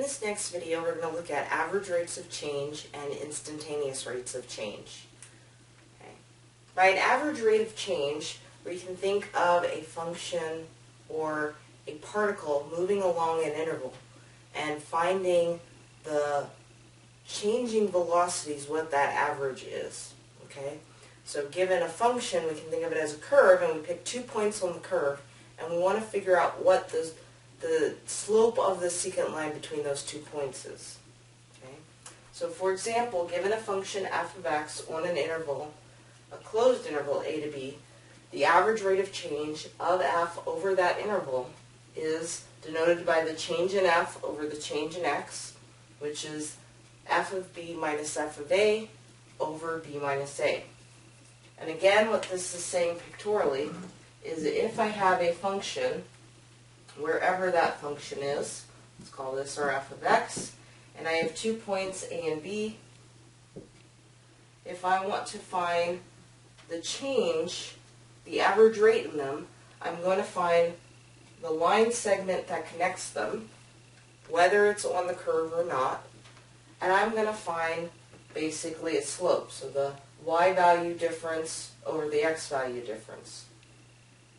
this next video, we're going to look at average rates of change and instantaneous rates of change. Okay. By an average rate of change, we can think of a function or a particle moving along an interval and finding the changing velocities, what that average is. Okay? So given a function, we can think of it as a curve, and we pick 2 points on the curve, and we want to figure out what the slope of the secant line between those 2 points is. Okay? So for example, given a function f of x on an interval, a closed interval a to b, the average rate of change of f over that interval is denoted by the change in f over the change in x, which is f of b minus f of a over b minus a. And again, what this is saying pictorially is if I have a function, wherever that function is, let's call this our f of x, and I have 2 points a and b, if I want to find the change, the average rate in them, I'm going to find the line segment that connects them, whether it's on the curve or not, and I'm going to find basically a slope, so the y value difference over the x value difference.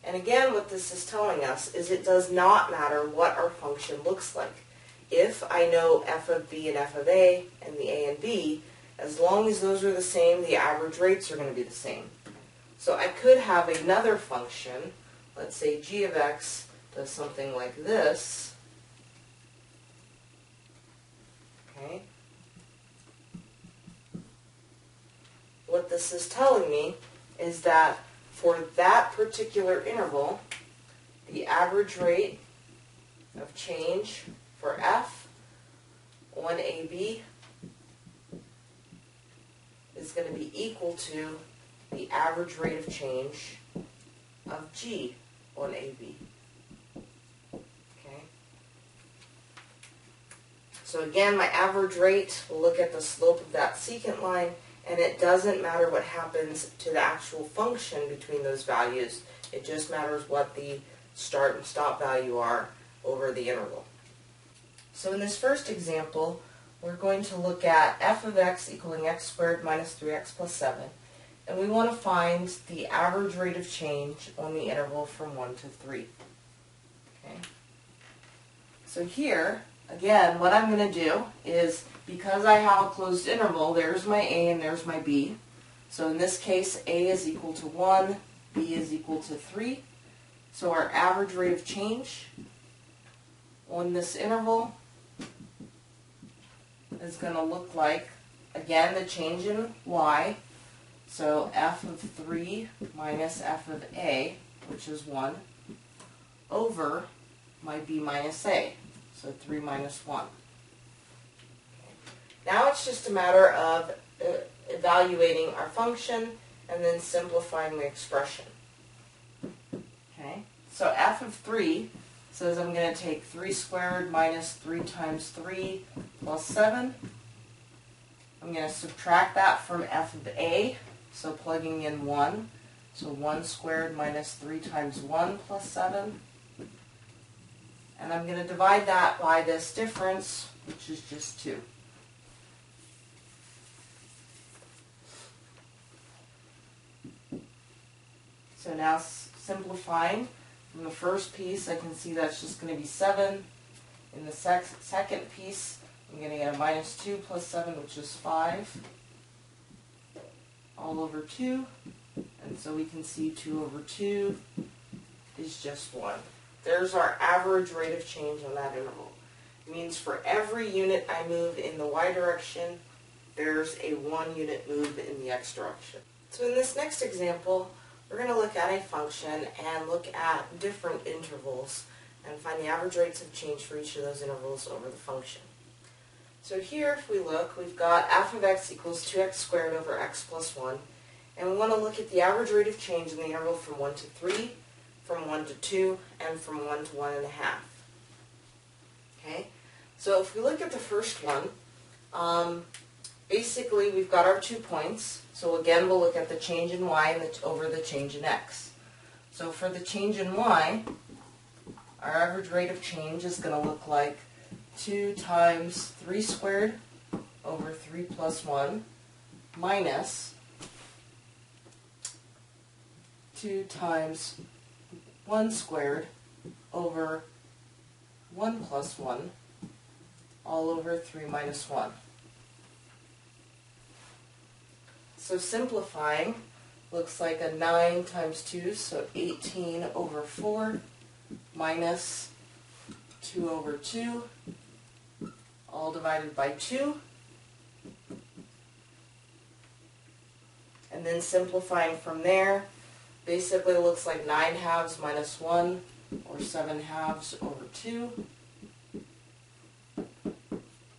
And again, what this is telling us is it does not matter what our function looks like. If I know f of b and f of a, and the a and b, as long as those are the same, the average rates are going to be the same. So I could have another function, let's say g of x does something like this. Okay. What this is telling me is that for that particular interval, the average rate of change for f on AB is going to be equal to the average rate of change of G on AB. Okay. So again, my average rate, we'll look at the slope of that secant line, and it doesn't matter what happens to the actual function between those values. It just matters what the start and stop value are over the interval. So in this first example, we're going to look at f of x equaling x squared minus 3x plus 7. And we want to find the average rate of change on the interval from 1 to 3. Okay. So here, again, what I'm going to do is, because I have a closed interval, there's my a and there's my b. So in this case, a is equal to 1, b is equal to 3. So our average rate of change on this interval is going to look like, again, the change in y. So f of 3 minus f of a, which is 1, over my b minus a. So 3 minus 1. Now it's just a matter of evaluating our function and then simplifying the expression. Okay, so f of 3 says I'm going to take 3 squared minus 3 times 3 plus 7. I'm going to subtract that from f of a, so plugging in 1. So 1 squared minus 3 times 1 plus 7. And I'm going to divide that by this difference, which is just 2. So now simplifying from the first piece, I can see that's just going to be 7. In the second piece, I'm going to get a minus 2 plus 7, which is 5, all over 2. And so we can see 2 over 2 is just 1. There's our average rate of change on that interval. It means for every unit I move in the y direction, there's a 1 unit move in the x direction. So in this next example, we're going to look at a function and look at different intervals and find the average rates of change for each of those intervals over the function. So here, if we look, we've got f of x equals 2x squared over x plus 1, and we want to look at the average rate of change in the interval from 1 to 3, from 1 to 2, and from 1 to 1.5. Okay? So if we look at the first one, basically we've got our 2 points. So again, we'll look at the change in y and over the change in x. So for the change in y, our average rate of change is going to look like 2 times 3 squared over 3 plus 1 minus 2 times 1 squared over 1 plus 1 all over 3 minus 1. So simplifying looks like a 9 times 2, so 18 over 4 minus 2 over 2, all divided by 2. And then simplifying from there, basically looks like 9 halves minus 1, or 7 halves over 2,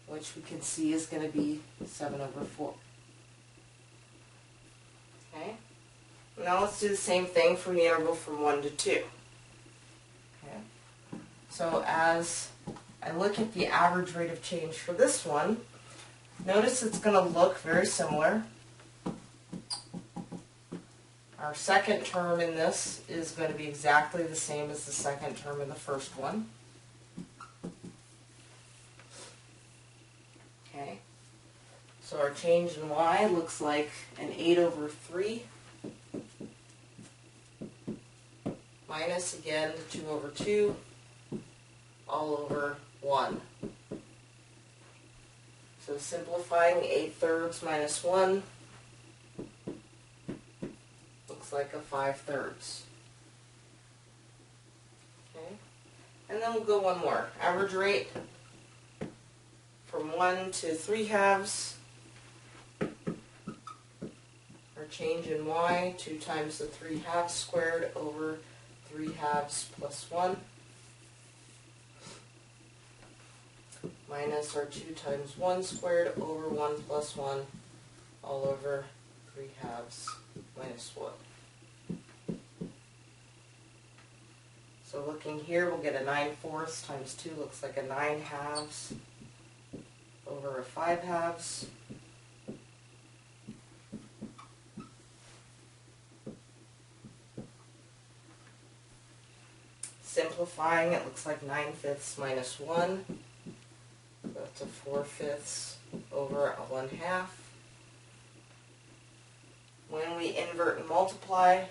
which we can see is going to be 7 over 4. Okay. Now let's do the same thing from the interval from 1 to 2. Okay. So as I look at the average rate of change for this one, notice it's going to look very similar. Our second term in this is going to be exactly the same as the second term in the first one. Okay. So our change in y looks like an 8 over 3 minus, again, the 2 over 2 all over 1. So simplifying, 8 thirds minus 1 looks like a 5 thirds. Okay. And then we'll go one more. Average rate from 1 to 3 halves. Our change in y, 2 times the 3 halves squared over 3 halves plus 1. Minus our 2 times 1 squared over 1 plus 1 all over 3 halves minus 1. So looking here, we'll get a 9 fourths times 2 looks like a 9 halves over a 5 halves. Simplifying, it looks like 9 fifths minus 1. That's a 4 fifths over a 1 half. When we invert and multiply,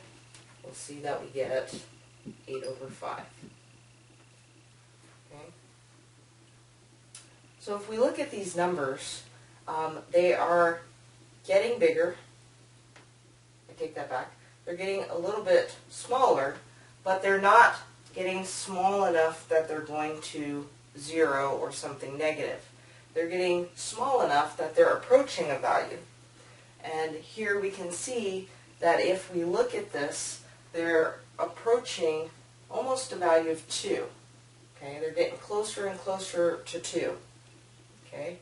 we'll see that we get 8 over 5. Okay. So if we look at these numbers, they are getting bigger. I take that back. They're getting a little bit smaller, but they're not getting small enough that they're going to 0 or something negative. They're getting small enough that they're approaching a value. And here we can see that if we look at this, they're approaching almost a value of 2. Okay, they're getting closer and closer to 2. Okay,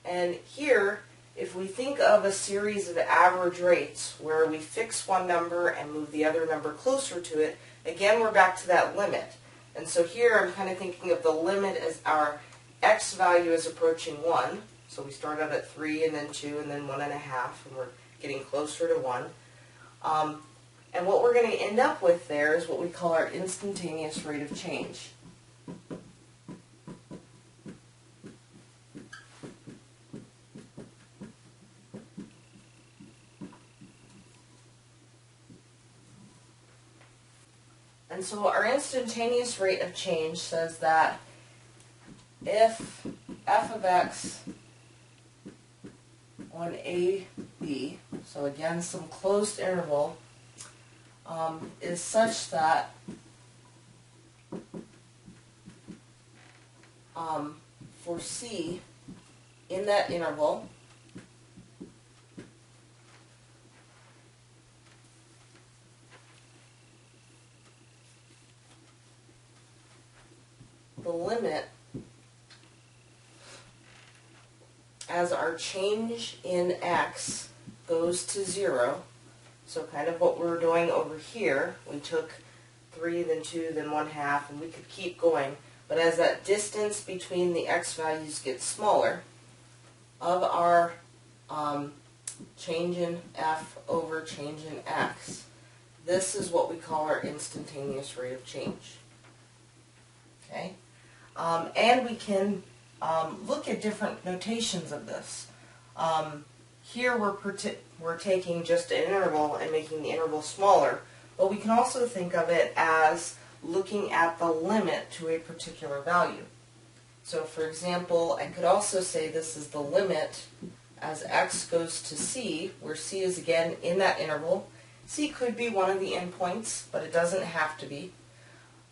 and here, if we think of a series of average rates where we fix one number and move the other number closer to it, again we're back to that limit. And so here I'm kind of thinking of the limit as our x value is approaching 1. So we start out at 3 and then 2 and then 1.5, and we're getting closer to 1. And what we're going to end up with there is what we call our instantaneous rate of change. And so our instantaneous rate of change says that if f of x on a, b, so again some closed interval, is such that for c in that interval, the limit as our change in x goes to 0, so kind of what we're doing over here, we took 3, then 2, then 1/2, and we could keep going, but as that distance between the x values gets smaller, of our change in f over change in x, this is what we call our instantaneous rate of change. Okay? And we can look at different notations of this. Here we're taking just an interval and making the interval smaller, but we can also think of it as looking at the limit to a particular value. So for example, I could also say this is the limit as x goes to c, where c is again in that interval. C could be one of the endpoints, but it doesn't have to be,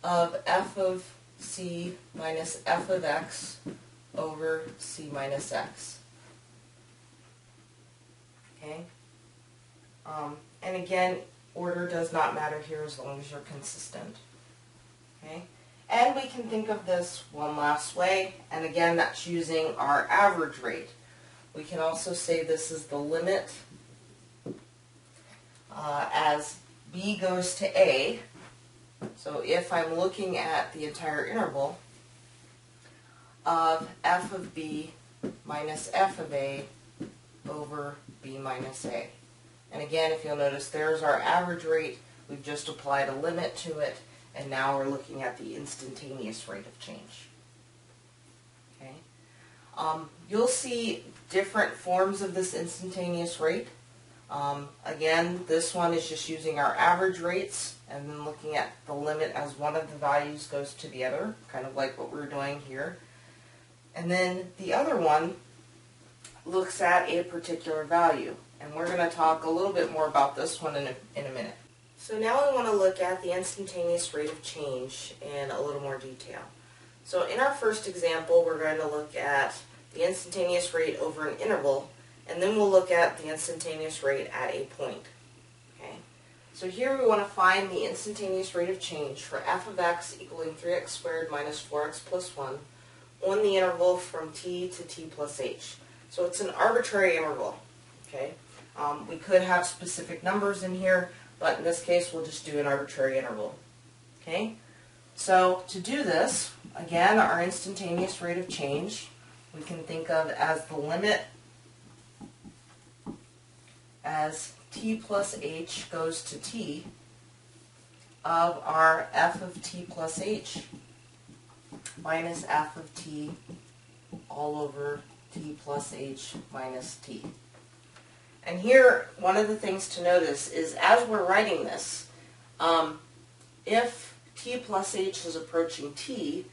of f of c minus f of x over c minus x. Okay? And again, order does not matter here as long as you're consistent. Okay? And we can think of this one last way, and again, that's using our average rate. We can also say this is the limit as b goes to a. So if I'm looking at the entire interval of f of b minus f of a over b minus a. And again, if you'll notice, there's our average rate. We've just applied a limit to it, and now we're looking at the instantaneous rate of change. Okay? You'll see different forms of this instantaneous rate. Again, this one is just using our average rates and then looking at the limit as one of the values goes to the other, kind of like what we're doing here. And then the other one looks at a particular value. And we're going to talk a little bit more about this one in a minute. So now we want to look at the instantaneous rate of change in a little more detail. So in our first example, we're going to look at the instantaneous rate over an interval, and then we'll look at the instantaneous rate at a point. Okay? So here we want to find the instantaneous rate of change for f of x equaling 3x squared minus 4x plus 1 on the interval from t to t plus h. So it's an arbitrary interval. Okay? We could have specific numbers in here, but in this case we'll just do an arbitrary interval. Okay? So to do this, again, our instantaneous rate of change we can think of as the limit as t plus h goes to t of our f of t plus h minus f of t all over t plus h minus t. And here, one of the things to notice is as we're writing this, if t plus h is approaching t,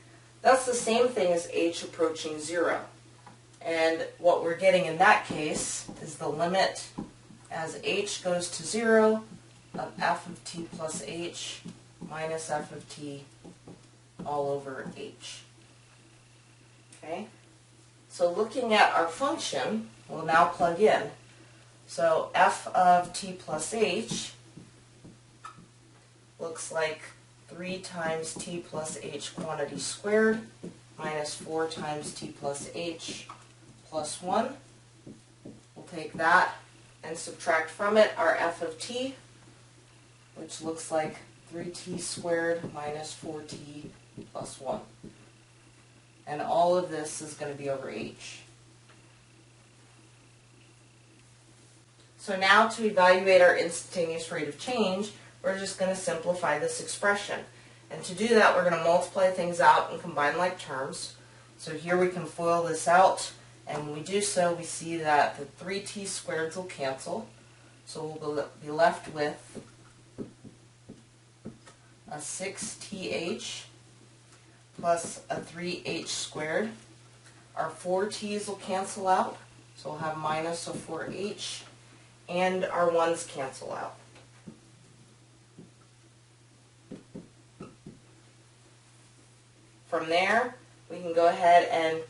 that's the same thing as h approaching 0. And what we're getting in that case is the limit as h goes to 0 of f of t plus h minus f of t all over h. Okay? So looking at our function, we'll now plug in. So f of t plus h looks like 3 times t plus h quantity squared minus 4 times t plus h plus 1. We'll take that and subtract from it our f of t, which looks like 3t squared minus 4t plus 1. And all of this is going to be over h. So now to evaluate our instantaneous rate of change, we're just going to simplify this expression. And to do that, we're going to multiply things out and combine like terms. So here we can FOIL this out, and when we do so, we see that the 3t squareds will cancel. So we'll be left with a 6th plus a 3h squared. Our 4t's will cancel out, so we'll have minus a 4h, and our 1's cancel out. From there, we can go ahead and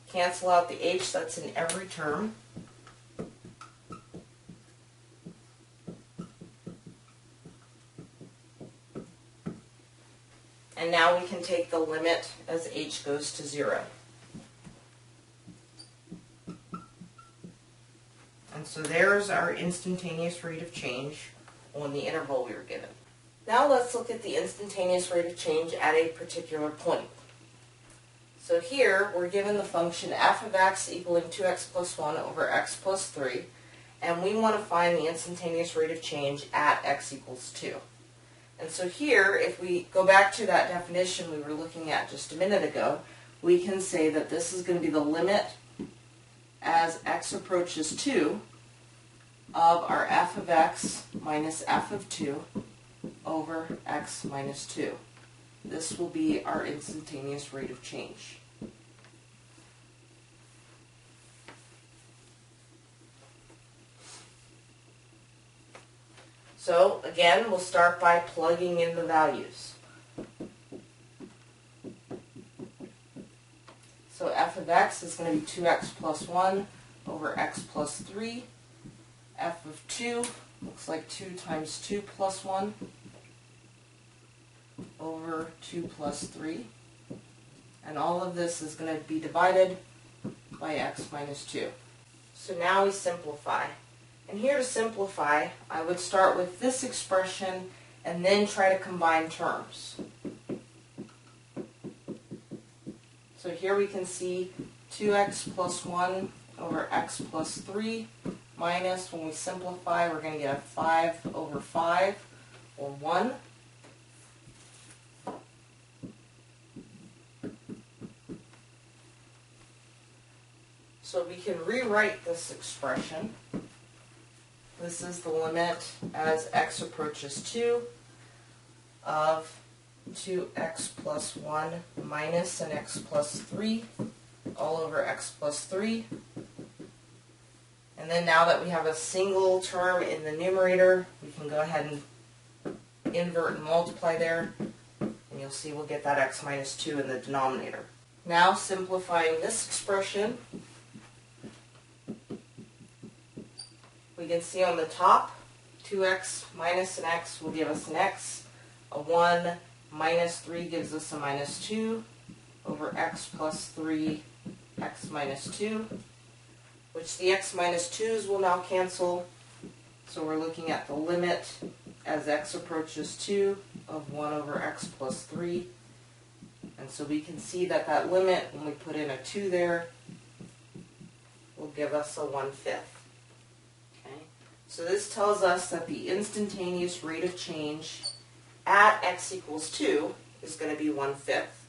cancel out the h that's in every term. And now we can take the limit as h goes to 0. And so there's our instantaneous rate of change on the interval we were given. Now let's look at the instantaneous rate of change at a particular point. So here we're given the function f of x equaling 2x plus 1 over x plus 3, and we want to find the instantaneous rate of change at x equals 2. And so here, if we go back to that definition we were looking at just a minute ago, we can say that this is going to be the limit as x approaches 2 of our f of x minus f of 2 over x minus 2. This will be our instantaneous rate of change. So again, we'll start by plugging in the values. So f of x is going to be 2x plus 1 over x plus 3. F of 2 looks like 2 times 2 plus 1 over 2 plus 3. And all of this is going to be divided by x minus 2. So now we simplify. And here to simplify, I would start with this expression and then try to combine terms. So here we can see 2x plus 1 over x plus 3 minus, when we simplify, we're going to get a 5 over 5, or 1. So we can rewrite this expression. This is the limit as x approaches 2 of 2x plus 1 minus an x plus 3 all over x plus 3. And then now that we have a single term in the numerator, we can go ahead and invert and multiply there, and you'll see we'll get that x minus 2 in the denominator. Now simplifying this expression, we can see on the top, 2x minus an x will give us an x. A 1 minus 3 gives us a minus 2 over x plus 3, x minus 2, which the x minus 2's will now cancel. So we're looking at the limit as x approaches 2 of 1 over x plus 3. And so we can see that that limit, when we put in a 2 there, will give us a 1/5. So this tells us that the instantaneous rate of change at x equals 2 is going to be 1/5.